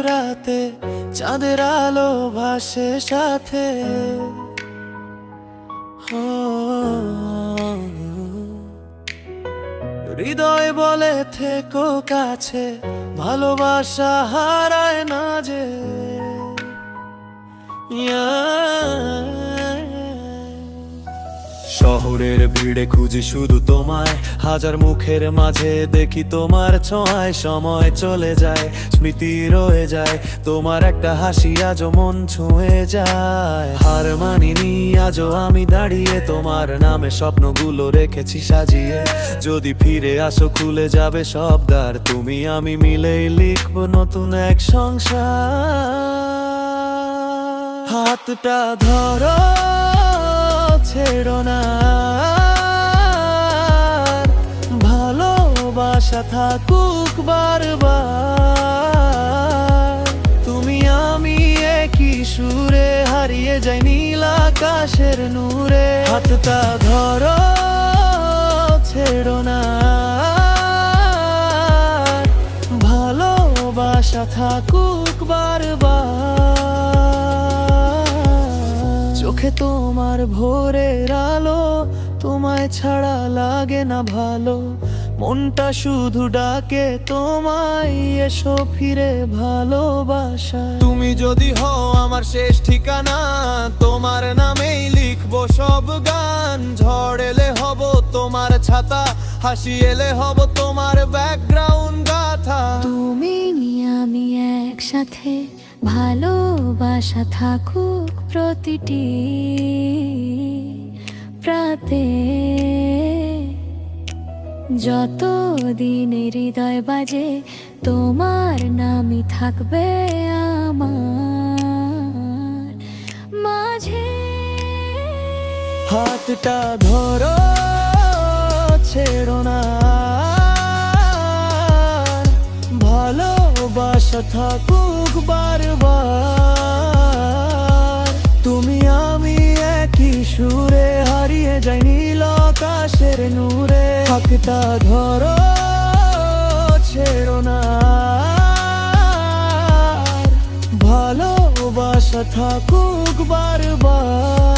রাতে চাঁদের আলো ভাসে সাথে। হৃদয় বলে থেকো কাছে, ভালোবাসা হারায় না যে। শহরের ভিড়ে খুঁজি শুধু তোমায়, হাজার মুখের মাঝে দেখি তোমার ছোঁয়ায়। সময় চলে যায়, স্মৃতি রয়ে যায়, তোমার একটা হাসি আজও মন ছুঁয়ে যায়। হার মানিনি আজও আমি দাঁড়িয়ে, তোমার নামে স্বপ্নগুলো রেখেছি সাজিয়ে। যদি ফিরে আসো খুলে যাবে সব দ্বার, তুমি আমি মিলেই লিখবো নতুন এক সংসার। হাতটা ধরো ছেড়ো না, ভালোবাসা থাকুক বারবার। তুমি আমি একই সুরে হারিয়ে যাই নীল আকাশের নূরে। হাতটা ধরো ছেড়ো না, ভালোবাসা থাকুক বারবার। চোখে তোমার ভোরের আলো, তোমায় ছাড়া লাগে না ভালো। মনটা শুধু ডাকে তোমায়, এসো ফিরে ভালোবাসা। তুমি যদি হও আমার শেষ ঠিকানা, তোমার নামেই লিখবো সব গান। ঝড় এলে হব তোমার ছাতা, হাসি এলে হব তোমার ব্যাকগ্রাউন্ড গাথা। তুমি আমি একসাথে, ভালোবাসা থাকুক প্রতিটি প্রাতে। যত দিনে হৃদয় বাজে, তোমার নামই থাকবে আমার মাঝে। হাতটা ধরো ছেড়ো না, ভালোবাসা থাকুক বারবার। তুমি আমি একই সুরে হারিয়ে যাই নীল আকাশের নূরে। হাতটা ধরো ছেড়ো না, ভালোবাসা থাকুক বারবার।